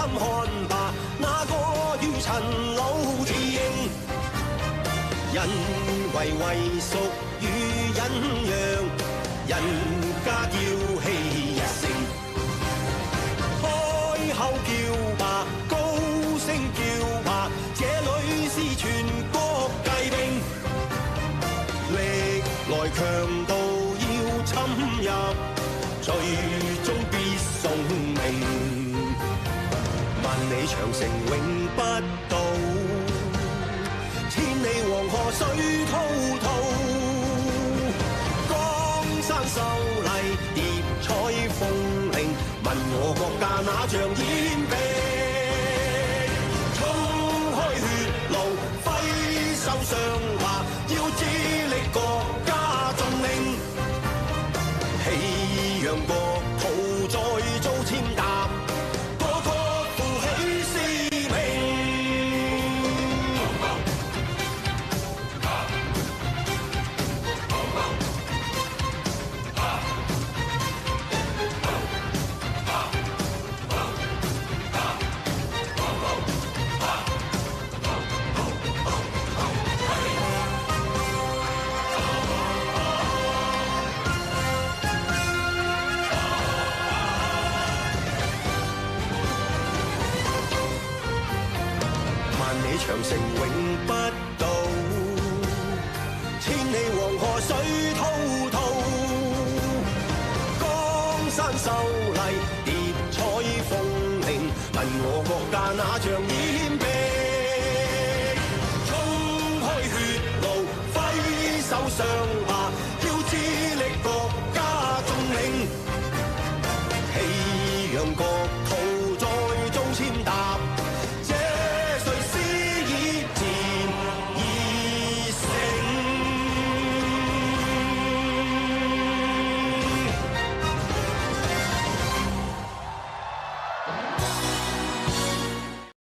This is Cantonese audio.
看吧，那個於塵老自認，人為屬於忍讓，人家叫氣一聲，開口叫吧，高聲叫吧，這裏是全國計兵，歷來強盜要侵入，最終必送命。萬里長城永不到，千里黃河水滔滔。江山秀麗，疊彩鳳翎，問我國家那像煙兵。衝開血路，揮手上華，要致力國家盡命。氣揚國土再造踐踏，個個負起使命。長城永不到，千里黃河水滔滔。江山秀麗，疊彩鳳翎，問我國家那像煙兵。衝開血路，揮手上